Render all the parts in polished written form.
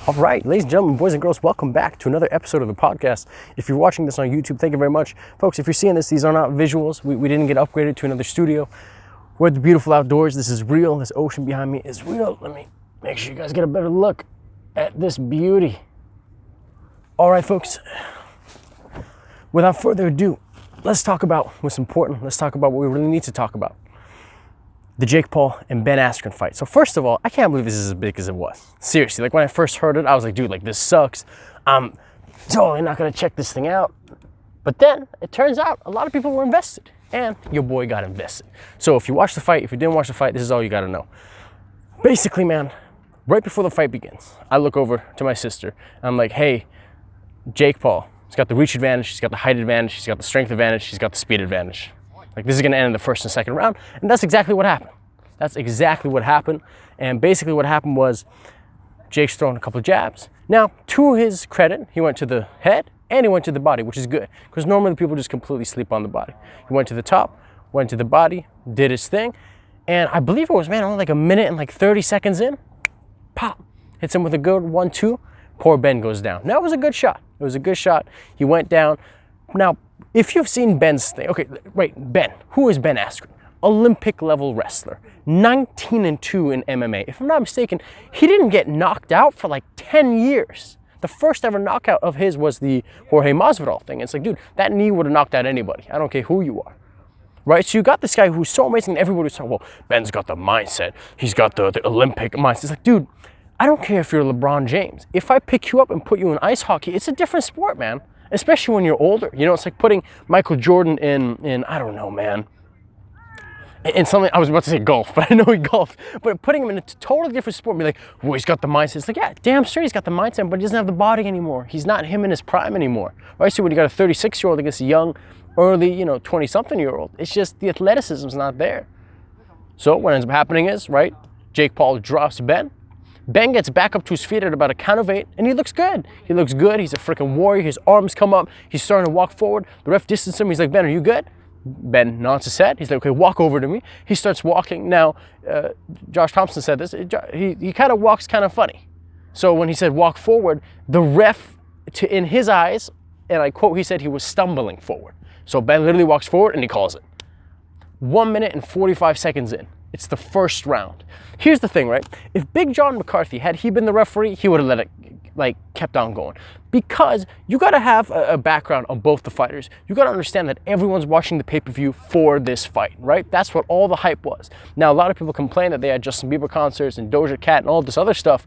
All right, ladies and gentlemen, boys and girls, welcome back to another episode of the podcast. If you're watching this on YouTube, thank you very much. Folks, if you're seeing this, these are not visuals. We didn't get upgraded to another studio. We're at the beautiful outdoors. This is real. This ocean behind me is real. Let me make sure you guys get a better look at this beauty. All right, folks, without further ado, let's talk about what's important. Let's talk about what we really need to talk about. The Jake Paul and Ben Askren fight. So first of all, I can't believe this is as big as it was. Seriously, like when I first heard it, I was like, dude, like this sucks. I'm totally not gonna check this thing out. But then it turns out a lot of people were invested and your boy got invested. So if you watched the fight, if you didn't watch the fight, this is all you gotta know. Basically, man, right before the fight begins, I look over to my sister and I'm like, hey, Jake Paul, he's got the reach advantage, he's got the height advantage, he's got the strength advantage, he's got the speed advantage. Like this is gonna end in the first and second round, and that's exactly what happened. That's exactly what happened. And basically what happened was Jake's throwing a couple of jabs. Now, to his credit, he went to the head and he went to the body, which is good, because normally people just completely sleep on the body. He went to the top, went to the body, did his thing, and I believe it was, man, only like a minute and like 30 seconds in, pop, hits him with a good 1-2, poor Ben goes down. Now, it was a good shot. It was a good shot. He went down. Now, if you've seen Ben's thing, okay, right, Ben, who is Ben Askren? Olympic level wrestler, 19-2 in MMA. If I'm not mistaken, he didn't get knocked out for like 10 years. The first ever knockout of his was the Jorge Masvidal thing. It's like, dude, that knee would have knocked out anybody. I don't care who you are, right? So you got this guy who's so amazing, and everybody's saying, well, Ben's got the mindset. He's got the Olympic mindset. It's like, dude, I don't care if you're LeBron James. If I pick you up and put you in ice hockey, it's a different sport, man. Especially when you're older. You know, it's like putting Michael Jordan in I don't know, man. In something, I was about to say golf, but I know he golfed. But putting him in a totally different sport, be like, well, he's got the mindset. It's like, yeah, damn straight he's got the mindset, but he doesn't have the body anymore. He's not him in his prime anymore. Right? So when you got a 36-year-old against a young, early, 20-something-year-old, it's just the athleticism's not there. So what ends up happening is, right, Jake Paul drops Ben. Ben gets back up to his feet at about a count of 8, and he looks good. He looks good. He's a freaking warrior. His arms come up. He's starting to walk forward. The ref distances him. He's like, Ben, are you good? Ben nods his head. He's like, okay, walk over to me. He starts walking. Now, Josh Thompson said this. He kind of walks kind of funny. So when he said walk forward, the ref, in his eyes, and I quote, he said he was stumbling forward. So Ben literally walks forward and he calls it. 1 minute and 45 seconds in. It's the first round. Here's the thing, right? If Big John McCarthy, had he been the referee, he would have let it, kept on going. Because you got to have a background on both the fighters. You got to understand that everyone's watching the pay-per-view for this fight, right? That's what all the hype was. Now, a lot of people complain that they had Justin Bieber concerts and Doja Cat and all this other stuff.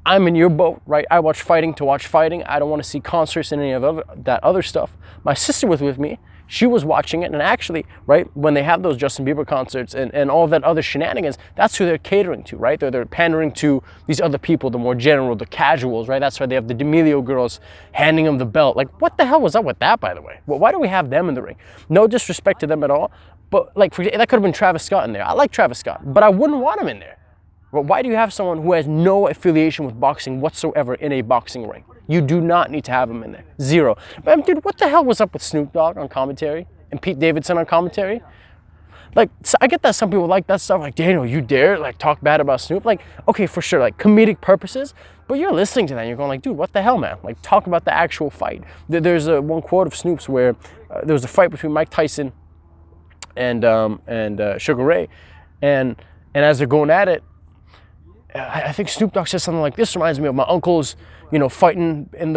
I'm in your boat, right? I watch fighting to watch fighting. I don't want to see concerts and any of that other stuff. My sister was with me. She was watching it, and actually, right, when they have those Justin Bieber concerts and all that other shenanigans, that's who they're catering to, right? They're pandering to these other people, the more general, the casuals, right? That's why they have the D'Amelio girls handing them the belt. Like, what the hell was up with that, by the way? Well, why do we have them in the ring? No disrespect to them at all, but that could have been Travis Scott in there. I like Travis Scott, but I wouldn't want him in there. Well, why do you have someone who has no affiliation with boxing whatsoever in a boxing ring? You do not need to have him in there. Zero. But dude, what the hell was up with Snoop Dogg on commentary and Pete Davidson on commentary? Like, so I get that some people like that stuff. Like, Daniel, you dare talk bad about Snoop? Like, okay, for sure, comedic purposes. But you're listening to that and you're going like, dude, what the hell, man? Like, talk about the actual fight. There's one quote of Snoop's where there was a fight between Mike Tyson and Sugar Ray, and as they're going at it, I think Snoop Dogg says something like, this reminds me of my uncles, fighting in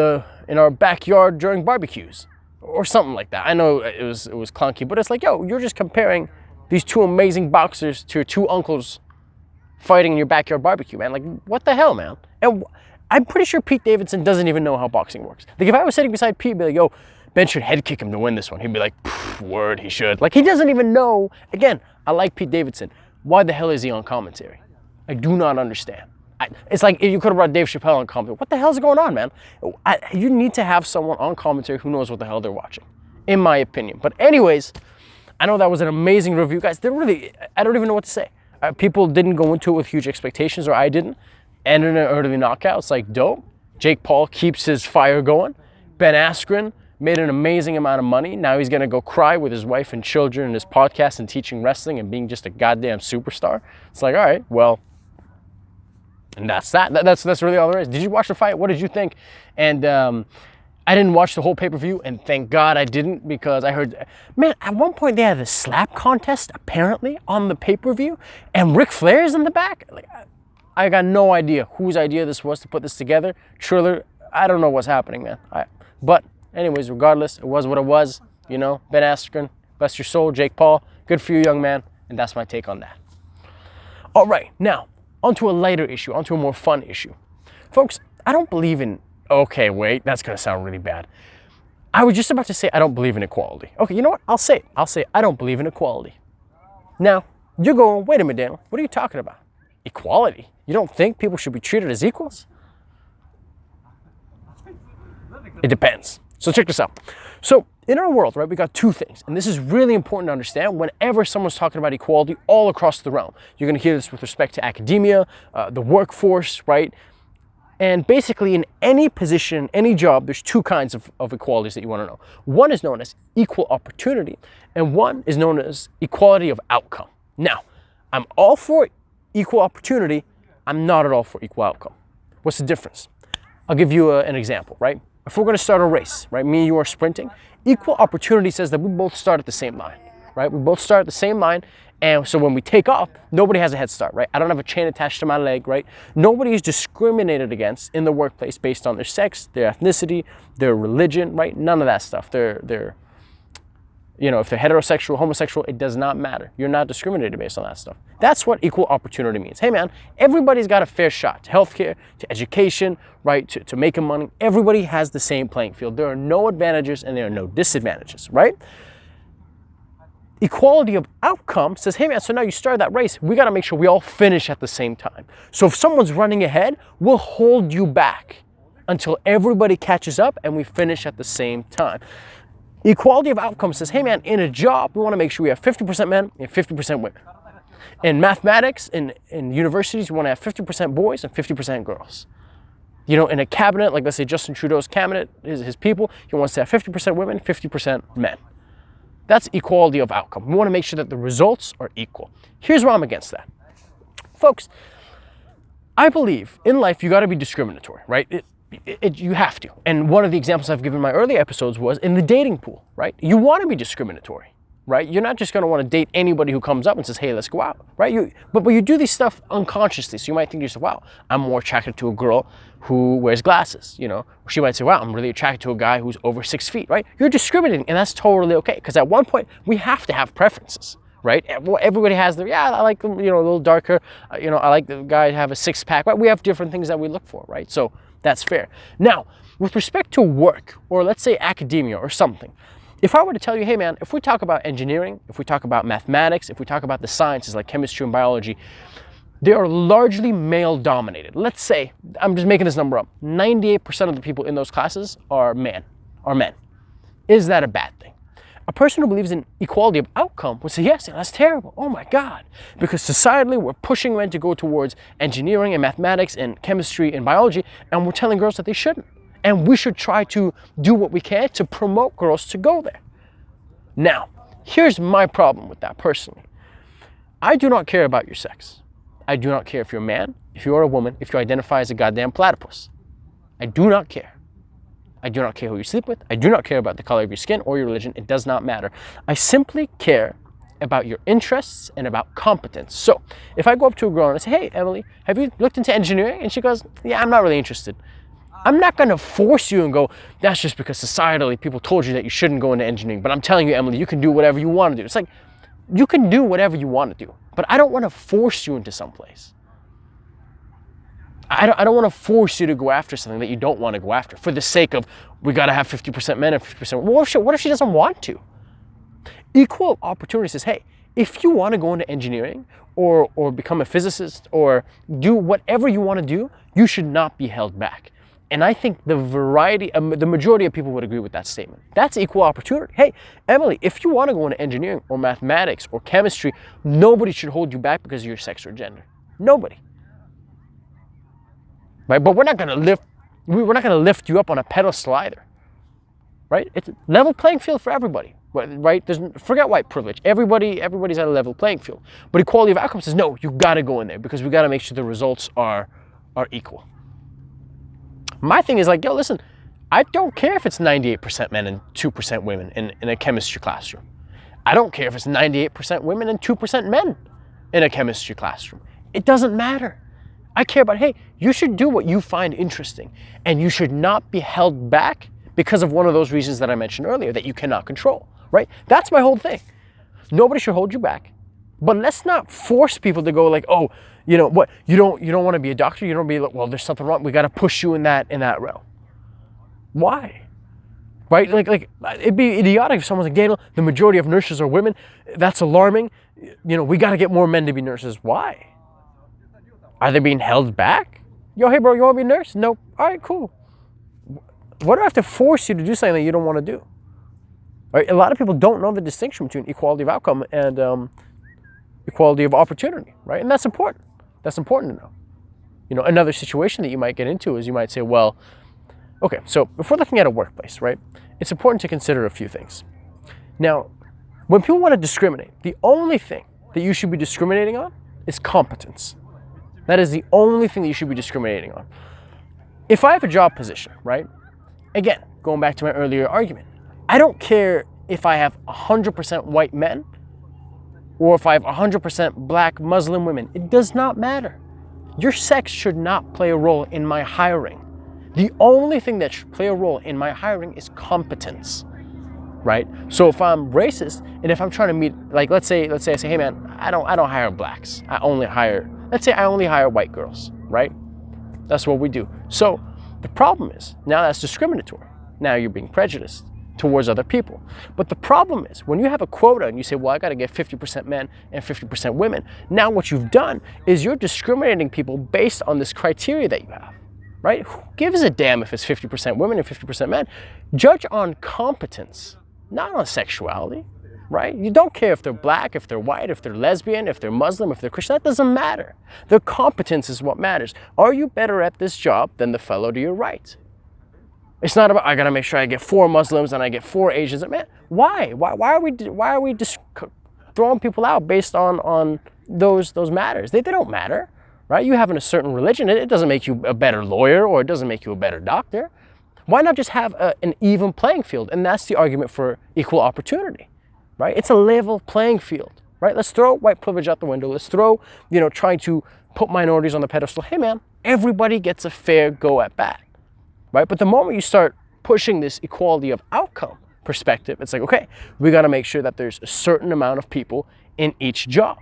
our backyard during barbecues or something like that. I know it was clunky, but it's like, yo, you're just comparing these two amazing boxers to your two uncles fighting in your backyard barbecue, man. Like, what the hell, man? And I'm pretty sure Pete Davidson doesn't even know how boxing works. Like, if I was sitting beside Pete, I'd be like, yo, Ben should head kick him to win this one. He'd be like, word, he should. Like, he doesn't even know. Again, I like Pete Davidson. Why the hell is he on commentary? I do not understand. It's like if you could have brought Dave Chappelle on commentary. What the hell's going on, man? You need to have someone on commentary who knows what the hell they're watching, in my opinion. But anyways, I know that was an amazing review, guys. I don't even know what to say. People didn't go into it with huge expectations, or I didn't. Ended in an early knockout. It's like, dope. Jake Paul keeps his fire going. Ben Askren made an amazing amount of money. Now he's going to go cry with his wife and children and his podcast and teaching wrestling and being just a goddamn superstar. It's like, all right, well, And that's that. That's really all there is. Did you watch the fight? What did you think? And I didn't watch the whole pay-per-view, and thank God I didn't, because I heard, man, at one point they had a slap contest apparently on the pay-per-view, and Ric Flair's in the back. Like, I got no idea whose idea this was to put this together. Triller, I don't know what's happening, man. But anyways, regardless, it was what it was. You know, Ben Askren, bless your soul, Jake Paul, good for you, young man. And that's my take on that. All right, now, onto a lighter issue, onto a more fun issue. Folks, I don't believe in, okay, wait, that's gonna sound really bad. I was just about to say I don't believe in equality. Okay, you know what? I'll say I don't believe in equality. Now, you're going, wait a minute, Daniel, what are you talking about? Equality? You don't think people should be treated as equals? It depends. So check this out. So in our world, right, we got two things, and this is really important to understand whenever someone's talking about equality all across the realm. You're going to hear this with respect to academia, the workforce, right? And basically in any position, any job, there's two kinds of equalities that you want to know. One is known as equal opportunity, and one is known as equality of outcome. Now, I'm all for equal opportunity. I'm not at all for equal outcome. What's the difference? I'll give you an example, right? If we're going to start a race, right, me and you are sprinting, equal opportunity says that we both start at the same line, right? We both start at the same line, and so when we take off, nobody has a head start, right? I don't have a chain attached to my leg, right? Nobody is discriminated against in the workplace based on their sex, their ethnicity, their religion, right? None of that stuff. They're you know, if they're heterosexual, homosexual, it does not matter. You're not discriminated based on that stuff. That's what equal opportunity means. Hey man, everybody's got a fair shot to healthcare, to education, right, to making money. Everybody has the same playing field. There are no advantages and there are no disadvantages, right? Equality of outcome says, hey man, so now you start that race, we gotta make sure we all finish at the same time. So if someone's running ahead, we'll hold you back until everybody catches up and we finish at the same time. Equality of outcome says, hey man, in a job, we want to make sure we have 50% men and 50% women. In mathematics, in universities, we want to have 50% boys and 50% girls. You know, in a cabinet, like let's say Justin Trudeau's cabinet, his people, he wants to have 50% women, 50% men. That's equality of outcome. We want to make sure that the results are equal. Here's why I'm against that. Folks, I believe in life you got to be discriminatory, right? You have to. And one of the examples I've given in my earlier episodes was in the dating pool, right? You want to be discriminatory, right? You're not just going to want to date anybody who comes up and says, hey, let's go out, right? But you do this stuff unconsciously. So you might think to yourself, wow, I'm more attracted to a girl who wears glasses, you know? Or she might say, wow, I'm really attracted to a guy who's over 6 feet, right? You're discriminating, and that's totally okay. Because at one point, we have to have preferences, right? Everybody has their, yeah, I like them, you know, a little darker. You know, I like the guy to have a 6-pack, right? We have different things that we look for, right? So that's fair. Now, with respect to work, or let's say academia or something, if I were to tell you, hey man, if we talk about engineering, if we talk about mathematics, if we talk about the sciences like chemistry and biology, they are largely male dominated. Let's say, I'm just making this number up, 98% of the people in those classes are men. Is that a bad thing? A person who believes in equality of outcome would say, yes, that's terrible. Oh my God. Because societally, we're pushing men to go towards engineering and mathematics and chemistry and biology, and we're telling girls that they shouldn't. And we should try to do what we can to promote girls to go there. Now, here's my problem with that personally. I do not care about your sex. I do not care if you're a man, if you're a woman, if you identify as a goddamn platypus. I do not care. I do not care who you sleep with. I do not care about the color of your skin or your religion. It does not matter. I simply care about your interests and about competence. So if I go up to a girl and I say, hey, Emily, have you looked into engineering? And she goes, yeah, I'm not really interested. I'm not going to force you and go, that's just because societally people told you that you shouldn't go into engineering. But I'm telling you, Emily, you can do whatever you want to do. It's like, you can do whatever you want to do, but I don't want to force you into some place. I don't want to force you to go after something that you don't want to go after for the sake of, we got to have 50% men and 50%. What if she doesn't want to? Equal opportunity says, hey, if you want to go into engineering or become a physicist or do whatever you want to do, you should not be held back. And I think the majority of people would agree with that statement. That's equal opportunity. Hey, Emily, if you want to go into engineering or mathematics or chemistry, nobody should hold you back because of your sex or gender. Nobody. Right? But we're not going to lift you up on a pedestal either. Right? It's a level playing field for everybody. Right? Forget white privilege. Everybody's at a level playing field. But equality of outcome says, no, you got to go in there because we got to make sure the results are are equal. My thing is like, yo, listen, I don't care if it's 98% men and 2% women in a chemistry classroom. I don't care if it's 98% women and 2% men in a chemistry classroom. It doesn't matter. I care about, hey, you should do what you find interesting, and you should not be held back because of one of those reasons that I mentioned earlier that you cannot control, right? That's my whole thing. Nobody should hold you back, but let's not force people to go like, oh, you know what, you don't want to be a doctor, you don't be like, well, there's something wrong, we got to push you in that realm. Why? Right? Like it'd be idiotic if someone's like, Daniel, the majority of nurses are women. That's alarming. You know, we got to get more men to be nurses. Why? Are they being held back? Yo, hey bro, you want to be a nurse? Nope. All right, cool. What do I have to force you to do something that you don't want to do? Right? A lot of people don't know the distinction between equality of outcome and equality of opportunity, right? And that's important. That's important to know. You know, another situation that you might get into is you might say, well, okay, so if we're looking at a workplace, right, it's important to consider a few things. Now, when people want to discriminate, the only thing that you should be discriminating on is competence. That is the only thing that you should be discriminating on. If I have a job position, right, again, going back to my earlier argument, I don't care if I have 100% white men or if I have 100% black Muslim women. It does not matter. Your sex should not play a role in my hiring. The only thing that should play a role in my hiring is competence, right? So if I'm racist and if I'm trying to meet, like let's say I say, hey man, I don't hire blacks. Let's say I only hire white girls, right? That's what we do. So the problem is, now that's discriminatory. Now you're being prejudiced towards other people. But the problem is, when you have a quota and you say, well, I gotta get 50% men and 50% women, now what you've done is you're discriminating people based on this criteria that you have, right? Who gives a damn if it's 50% women and 50% men? Judge on competence, not on sexuality, right? You don't care if they're black, if they're white, if they're lesbian, if they're Muslim, if they're Christian, that doesn't matter. Their competence is what matters. Are you better at this job than the fellow to your right? It's not about, I gotta make sure I get 4 Muslims and I get 4 Asians. Man, why? Why are we just throwing people out based on those matters? They don't matter, right? You having a certain religion, it doesn't make you a better lawyer or it doesn't make you a better doctor. Why not just have an even playing field? And that's the argument for equal opportunity, right? It's a level playing field, right? Let's throw white privilege out the window. Let's throw, trying to put minorities on the pedestal. Hey man, everybody gets a fair go at bat. Right? But the moment you start pushing this equality of outcome perspective, it's like, okay, we got to make sure that there's a certain amount of people in each job,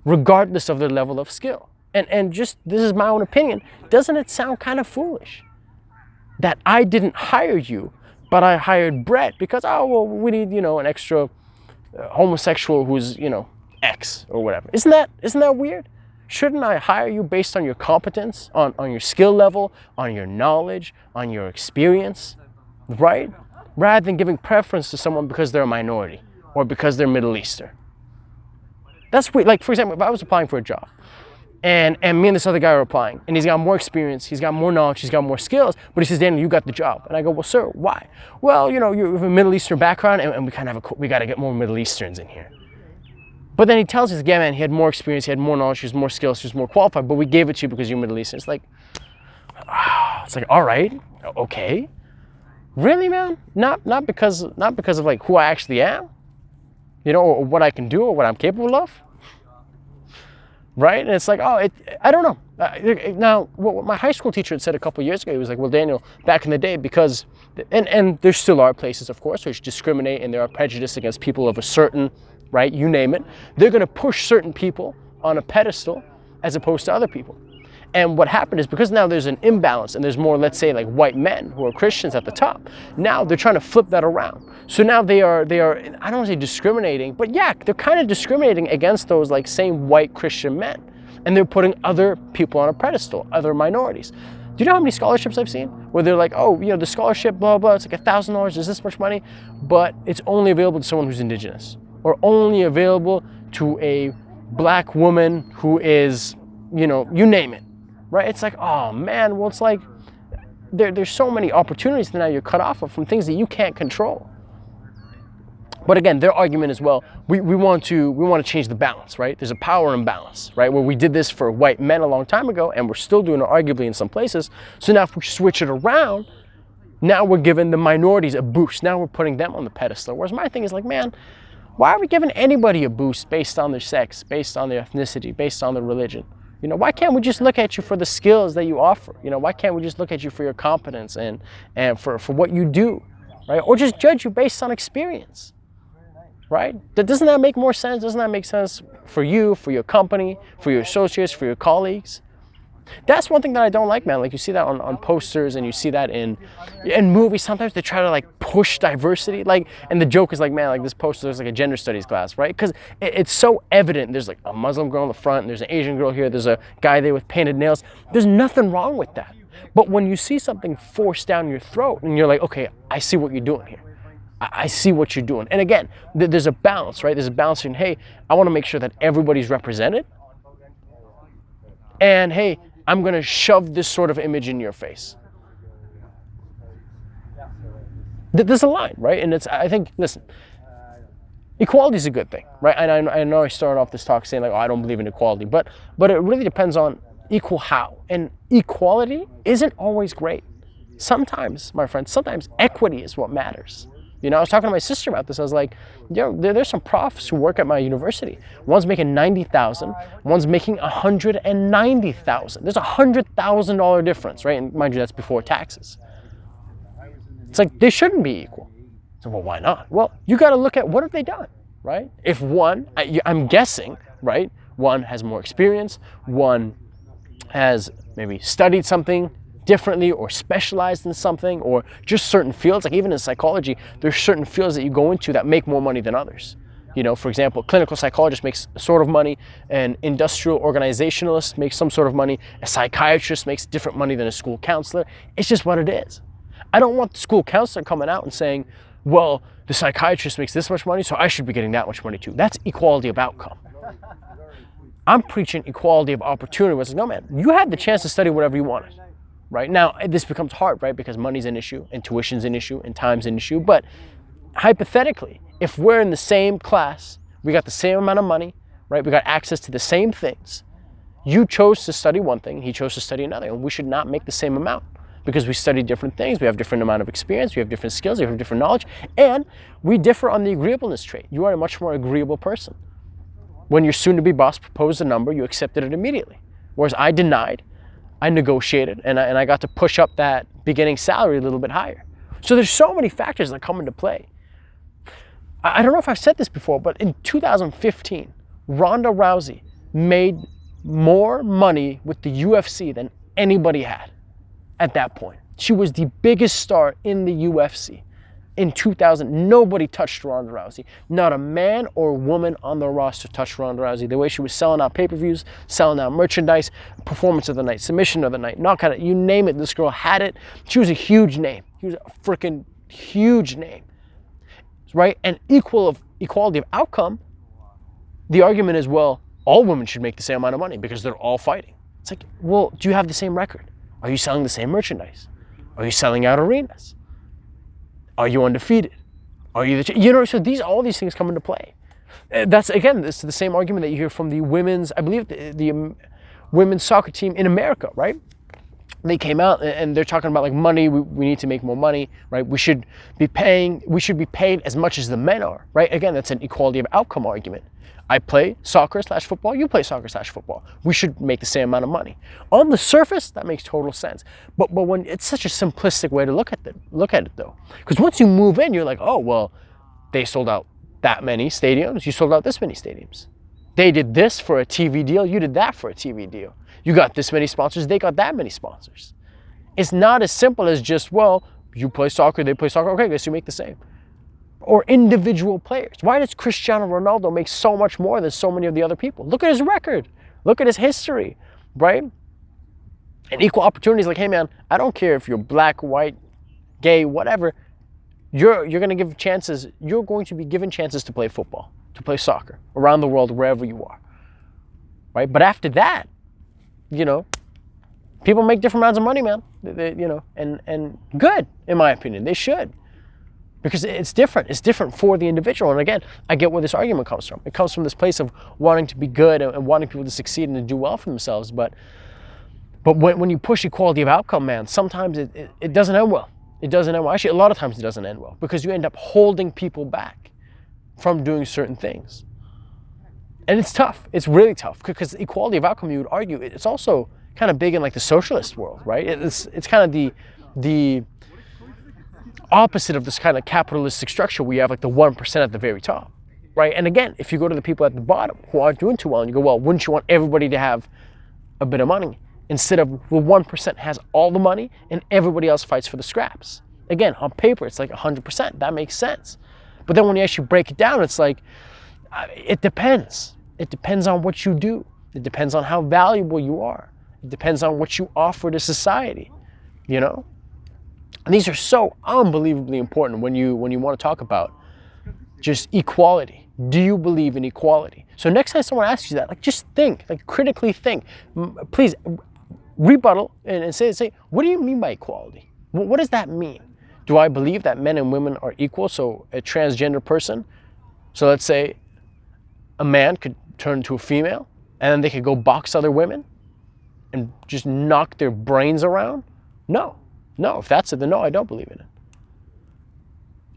regardless of their level of skill. And just, this is my own opinion, doesn't it sound kind of foolish that I didn't hire you, but I hired Brett because, oh, well, we need, an extra homosexual who's, X or whatever. Isn't that weird? Shouldn't I hire you based on your competence, on your skill level, on your knowledge, on your experience, right? Rather than giving preference to someone because they're a minority or because they're Middle Eastern. That's weird. Like, for example, if I was applying for a job and me and this other guy are applying and he's got more experience, he's got more knowledge, he's got more skills, but he says, Daniel, you got the job. And I go, well, sir, why? Well, you have a Middle Eastern background and we kind of we got to get more Middle Easterns in here. But then he tells us, yeah, man, he had more experience, he had more knowledge, he was more skills, he was more qualified, but we gave it to you because you're Middle Eastern. It's like, all right, okay. Really, man? Not because of like who I actually am, or what I can do or what I'm capable of, right? And it's like, I don't know. Now, what my high school teacher had said a couple years ago, he was like, well, Daniel, back in the day, because, and there still are places, of course, which discriminate and there are prejudice against people of a certain, right, you name it, they're going to push certain people on a pedestal as opposed to other people. And what happened is because now there's an imbalance and there's more, let's say, like white men who are Christians at the top, now they're trying to flip that around. So now they are, I don't want to say discriminating, but yeah, they're kind of discriminating against those like same white Christian men. And they're putting other people on a pedestal, other minorities. Do you know how many scholarships I've seen where they're like, oh, the scholarship, blah, blah, it's like $1,000, is this much money? But it's only available to someone who's indigenous, or only available to a black woman who is, you name it, right? It's like, oh man, well, it's like there's so many opportunities that now you're cut off of from things that you can't control. But again, their argument is, well, we want to change the balance, right? There's a power imbalance, right? Where we did this for white men a long time ago, and we're still doing it arguably in some places. So now if we switch it around, now we're giving the minorities a boost. Now we're putting them on the pedestal. Whereas my thing is like, man, why are we giving anybody a boost based on their sex, based on their ethnicity, based on their religion? You know, why can't we just look at you for the skills that you offer? You know, why can't we just look at you for your competence and for what you do, right? Or just judge you based on experience, right? Doesn't that make more sense? Doesn't that make sense for you, for your company, for your associates, for your colleagues? That's one thing that I don't like, man. Like you see that on posters and you see that in movies. Sometimes they try to like push diversity. Like, and the joke is like, man, like this poster is like a gender studies class, right? Because it's so evident. There's like a Muslim girl in the front, and there's an Asian girl here, there's a guy there with painted nails. There's nothing wrong with that. But when you see something forced down your throat and you're like, okay, I see what you're doing here. I see what you're doing. And again, there's a balance, right? There's a balance in, hey, I want to make sure that everybody's represented. And hey, I'm going to shove this sort of image in your face. There's a line, right? And I think, listen, equality is a good thing, right? And I know I started off this talk saying like, oh, I don't believe in equality, but it really depends on equal how. And equality isn't always great. Sometimes, my friends, sometimes equity is what matters. You know, I was talking to my sister about this. I was like, yo, there's some profs who work at my university. One's making $90,000, one's making $190,000. There's a $100,000 difference, right? And mind you, that's before taxes. It's like, they shouldn't be equal. So, well, why not? Well, you got to look at what have they done, right? If one, I'm guessing, right? One has more experience, one has maybe studied something differently or specialized in something, or just certain fields. Like even in psychology, there's certain fields that you go into that make more money than others. You know, for example, a clinical psychologist makes a sort of money, an industrial organizationalist makes some sort of money, a psychiatrist makes different money than a school counselor. It's just what it is. I don't want the school counselor coming out and saying, well, the psychiatrist makes this much money, so I should be getting that much money too. That's equality of outcome. I'm preaching equality of opportunity. Where it's like, no, man, you had the chance to study whatever you wanted. Right now, this becomes hard, right? Because money's an issue, and tuition's an issue, and time's an issue. But hypothetically, if we're in the same class, we got the same amount of money, right? We got access to the same things. You chose to study one thing, he chose to study another, and we should not make the same amount because we study different things. We have different amount of experience, we have different skills, we have different knowledge, and we differ on the agreeableness trait. You are a much more agreeable person. When your soon-to-be boss proposed a number, you accepted it immediately, whereas I denied. I negotiated and I got to push up that beginning salary a little bit higher. So there's so many factors that come into play. I don't know if I've said this before, but in 2015, Ronda Rousey made more money with the UFC than anybody had at that point. She was the biggest star in the UFC. In 2000, nobody touched Ronda Rousey. Not a man or woman on the roster touched Ronda Rousey. The way she was selling out pay-per-views, selling out merchandise, performance of the night, submission of the night, knockout, you name it, this girl had it. She was a huge name. She was a freaking huge name, right? And equality of outcome, the argument is, well, all women should make the same amount of money because they're all fighting. It's like, well, do you have the same record? Are you selling the same merchandise? Are you selling out arenas? Are you undefeated? Are you so all these things come into play. That's, again, this is the same argument that you hear from the women's, I believe the women's soccer team in America, right? They came out and they're talking about like money, we need to make more money, right? We should be paid as much as the men are, right? Again, that's an equality of outcome argument. I play soccer/football, you play soccer/football. We should make the same amount of money. On the surface, that makes total sense. But when it's such a simplistic way to look at it though. Because once you move in, you're like, oh, well, they sold out that many stadiums, you sold out this many stadiums. They did this for a TV deal, you did that for a TV deal. You got this many sponsors, they got that many sponsors. It's not as simple as just, well, you play soccer, they play soccer, okay, I guess you make the same. Or individual players. Why does Cristiano Ronaldo make so much more than so many of the other people? Look at his record. Look at his history, right? And equal opportunity is like, hey man, I don't care if you're black, white, gay, whatever. You're going to give chances. You're going to be given chances to play football, to play soccer around the world, wherever you are, right? But after that, you know, people make different amounts of money, man. And good, in my opinion, they should. Because it's different. It's different for the individual. And again, I get where this argument comes from. It comes from this place of wanting to be good and wanting people to succeed and to do well for themselves. But when you push equality of outcome, man, sometimes it doesn't end well. It doesn't end well. Actually, a lot of times it doesn't end well because you end up holding people back from doing certain things. And it's tough. It's really tough because equality of outcome, you would argue, it's also kind of big in like the socialist world, right? It's kind of the opposite of this kind of capitalistic structure where you have like the 1% at the very top, right? And again, if you go to the people at the bottom who aren't doing too well and you go, well, wouldn't you want everybody to have a bit of money instead of the 1% has all the money and everybody else fights for the scraps? Again, on paper, it's like 100%. That makes sense. But then when you actually break it down, it's like, it depends. It depends on what you do. It depends on how valuable you are. It depends on what you offer to society, you know? And these are so unbelievably important when you want to talk about just equality. Do you believe in equality? So next time someone asks you that, like just think, like critically think. Please rebuttal and say, what do you mean by equality? What does that mean? Do I believe that men and women are equal? So a transgender person, so let's say a man could turn into a female and then they could go box other women and just knock their brains around? No, if that's it, then no, I don't believe in it.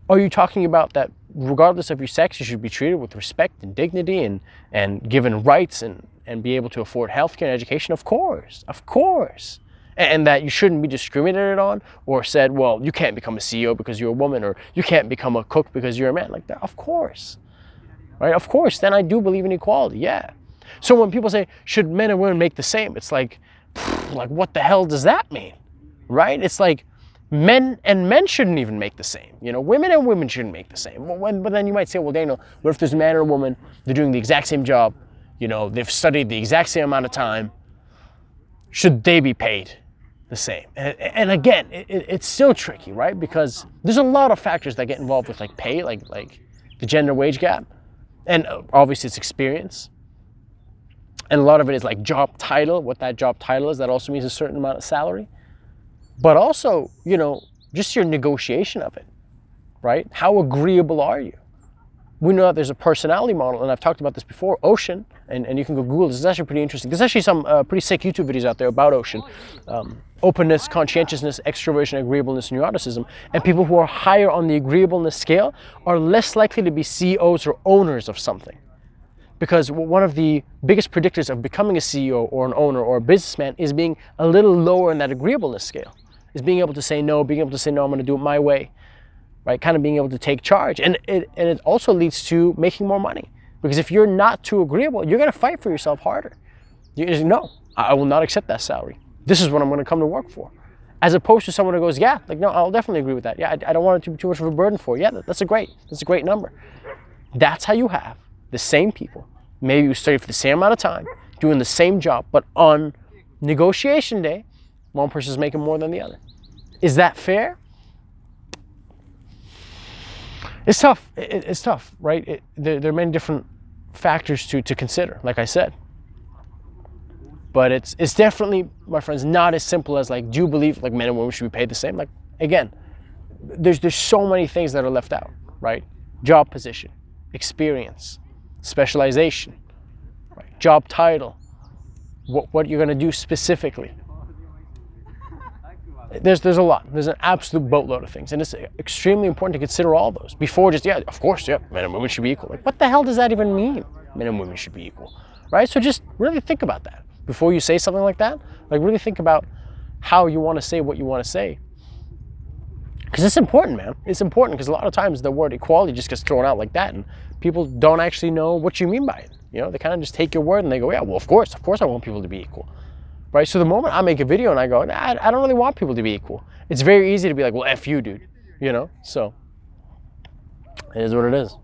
Are you talking about that regardless of your sex, you should be treated with respect and dignity and given rights and be able to afford healthcare and education? Of course. And that you shouldn't be discriminated on or said, well, you can't become a CEO because you're a woman or you can't become a cook because you're a man. Like that, of course. Right? Of course, then I do believe in equality, yeah. So when people say, should men and women make the same? It's like what the hell does that mean? Right? It's like men and men shouldn't even make the same. You know, women and women shouldn't make the same. But then you might say, well, Daniel, what if there's a man or a woman, they're doing the exact same job, you know, they've studied the exact same amount of time, should they be paid the same? And again, it's still tricky, right? Because there's a lot of factors that get involved with like pay, like the gender wage gap, and obviously it's experience. And a lot of it is like job title, what that job title is, that also means a certain amount of salary. But also, you know, just your negotiation of it, right? How agreeable are you? We know that there's a personality model, and I've talked about this before, Ocean, and you can go Google this. It's actually pretty interesting. There's actually some pretty sick YouTube videos out there about Ocean. Openness, conscientiousness, extroversion, agreeableness, and neuroticism. And people who are higher on the agreeableness scale are less likely to be CEOs or owners of something. Because one of the biggest predictors of becoming a CEO or an owner or a businessman is being a little lower in that agreeableness scale. Is being able to say no, I'm going to do it my way, right? Kind of being able to take charge. And it also leads to making more money. Because if you're not too agreeable, you're going to fight for yourself harder. You just, no, I will not accept that salary. This is what I'm going to come to work for. As opposed to someone who goes, yeah, like, no, I'll definitely agree with that. Yeah, I don't want it to be too much of a burden for you. Yeah, that's a great number. That's how you have the same people. Maybe you studied for the same amount of time, doing the same job, but on negotiation day, one person's making more than the other. Is that fair? It's tough. It's tough, right? There are many different factors to consider, like I said. But it's definitely, my friends, not as simple as like, do you believe like men and women should be paid the same? Like, again, there's so many things that are left out, right? Job position, experience, specialization, right? Job title, what you're gonna do specifically. There's a lot. There's an absolute boatload of things. And it's extremely important to consider all those before just, yeah, of course, yeah, men and women should be equal. Like, what the hell does that even mean? Men and women should be equal, right? So just really think about that. Before you say something like that, like really think about how you want to say what you want to say. Because it's important, man. It's important because a lot of times the word equality just gets thrown out like that and people don't actually know what you mean by it. You know, they kind of just take your word and they go, yeah, well, of course I want people to be equal. Right? So the moment I make a video and I go, I don't really want people to be equal. It's very easy to be like, well, F you, dude. You know? So it is what it is.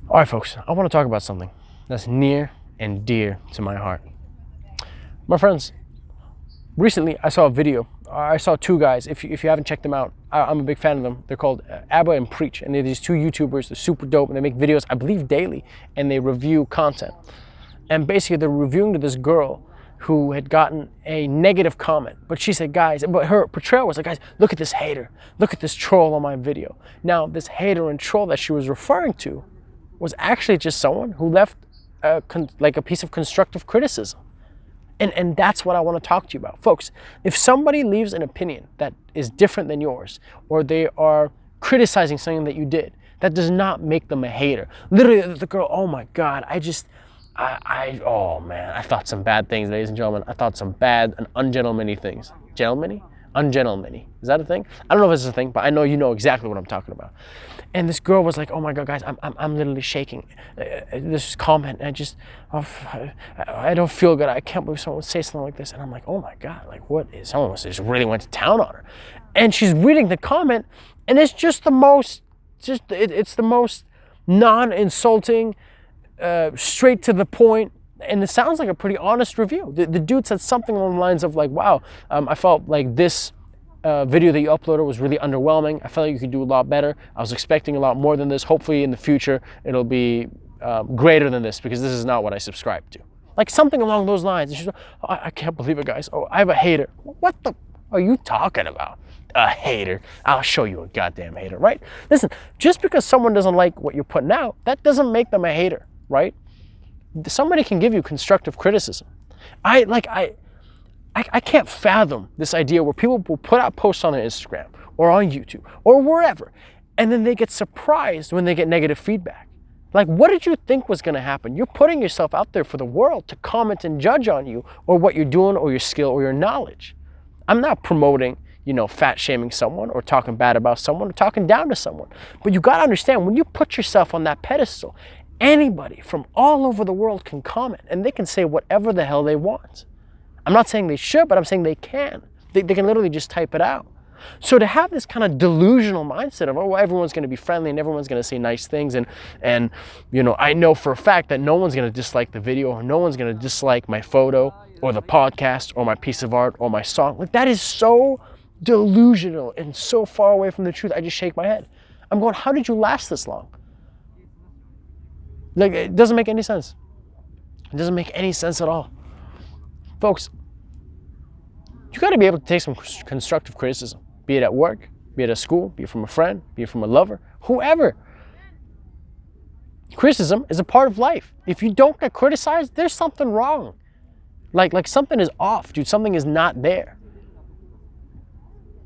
All right, folks, I want to talk about something that's near and dear to my heart. My friends, recently I saw a video. I saw two guys. If you haven't checked them out, I'm a big fan of them. They're called Abba and Preach, and they're these two YouTubers. They're super dope, and they make videos, I believe, daily, and they review content. And basically, they're reviewing to this girl who had gotten a negative comment, but she said, guys, but her portrayal was like, guys, look at this hater, look at this troll on my video. Now, this hater and troll that she was referring to was actually just someone who left like a piece of constructive criticism. And that's what I want to talk to you about. Folks, if somebody leaves an opinion that is different than yours, or they are criticizing something that you did, that does not make them a hater. Literally, the girl, oh my God, oh man, I thought some bad things, ladies and gentlemen. I thought some bad and ungentlemanly things. Gentlemanly? Ungentlemanly. Is that a thing? I don't know if it's a thing, but I know you know exactly what I'm talking about. And this girl was like, oh my God, guys, I'm literally shaking. This comment, I don't feel good. I can't believe someone would say something like this. And I'm like, oh my God, like what is, someone just really went to town on her. And she's reading the comment, and it's just the most, it's the most non-insulting, straight to the point, and it sounds like a pretty honest review. The dude said something along the lines of like, wow, I felt like this video that you uploaded was really underwhelming. I felt like you could do a lot better. I was expecting a lot more than this. Hopefully in the future it'll be greater than this, because this is not what I subscribe to. Like something along those lines. And she's like, oh, I can't believe it, guys. Oh, I have a hater. What the are you talking about? A hater? I'll show you a goddamn hater, right? Listen, just because someone doesn't like what you're putting out, that doesn't make them a hater, right? Somebody can give you constructive criticism. I can't fathom this idea where people will put out posts on their Instagram or on YouTube or wherever, and then they get surprised when they get negative feedback. Like, what did you think was going to happen? You're putting yourself out there for the world to comment and judge on you or what you're doing or your skill or your knowledge. I'm not promoting, fat shaming someone or talking bad about someone or talking down to someone. But you got to understand, when you put yourself on that pedestal, anybody from all over the world can comment and they can say whatever the hell they want. I'm not saying they should, but I'm saying they can. They can literally just type it out. So to have this kind of delusional mindset of, oh, well, everyone's going to be friendly and everyone's going to say nice things, and I know for a fact that no one's going to dislike the video or no one's going to dislike my photo or the podcast or my piece of art or my song. Like, that is so delusional and so far away from the truth. I just shake my head. I'm going, how did you last this long? Like, it doesn't make any sense. It doesn't make any sense at all. Folks, you got to be able to take some constructive criticism, be it at work, be it at school, be it from a friend, be it from a lover, whoever. Criticism is a part of life. If you don't get criticized, there's something wrong. Like something is off, dude. Something is not there.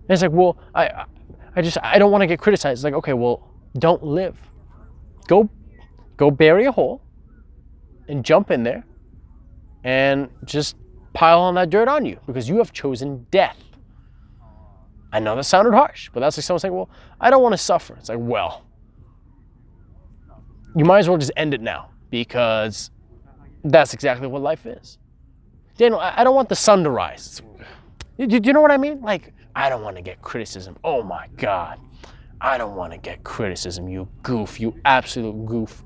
And it's like, well, I don't want to get criticized. It's like, okay, well, don't live. Go bury a hole and jump in there and just pile on that dirt on you, because you have chosen death. I know that sounded harsh, but that's like someone saying, well, I don't want to suffer. It's like, well, you might as well just end it now, because that's exactly what life is. Daniel, I don't want the sun to rise. Do you know what I mean? Like, I don't want to get criticism. Oh my God. I don't want to get criticism, you goof, you absolute goof.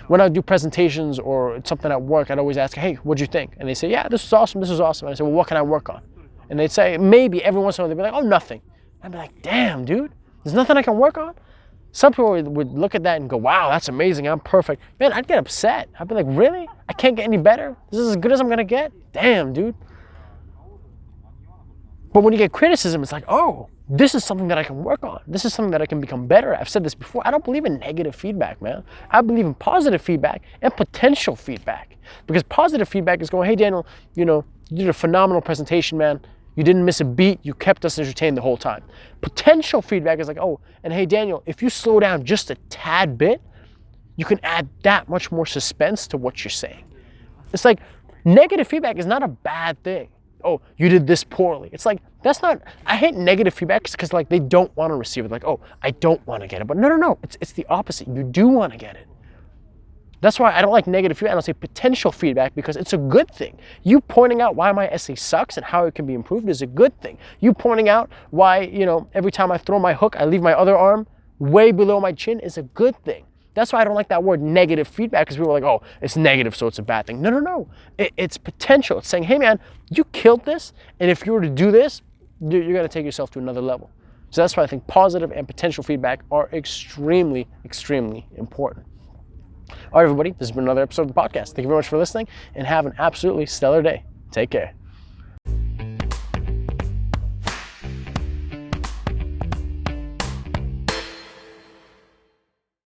When I do presentations or something at work, I'd always ask, hey, what'd you think? And they say, yeah, this is awesome, this is awesome. And I say, well, what can I work on? And they'd say, maybe every once in a while, they'd be like, oh, nothing. I'd be like, damn, dude, there's nothing I can work on? Some people would look at that and go, wow, that's amazing, I'm perfect. Man, I'd get upset. I'd be like, really? I can't get any better? This is as good as I'm gonna get? Damn, dude. But when you get criticism, it's like, oh, this is something that I can work on. This is something that I can become better at. I've said this before. I don't believe in negative feedback, man. I believe in positive feedback and potential feedback. Because positive feedback is going, hey, Daniel, you did a phenomenal presentation, man. You didn't miss a beat. You kept us entertained the whole time. Potential feedback is like, oh, and hey, Daniel, if you slow down just a tad bit, you can add that much more suspense to what you're saying. It's like, negative feedback is not a bad thing. Oh, you did this poorly. It's like, that's not, I hate negative feedback because like they don't want to receive it. Like, oh, I don't want to get it. But no, it's the opposite. You do want to get it. That's why I don't like negative feedback. I don't say potential feedback, because it's a good thing. You pointing out why my essay sucks and how it can be improved is a good thing. You pointing out why, every time I throw my hook, I leave my other arm way below my chin is a good thing. That's why I don't like that word negative feedback, because people are like, oh, it's negative, so it's a bad thing. No. It's potential. It's saying, hey, man, you killed this, and if you were to do this, you're going to take yourself to another level. So that's why I think positive and potential feedback are extremely, extremely important. All right, everybody, this has been another episode of the podcast. Thank you very much for listening, and have an absolutely stellar day. Take care.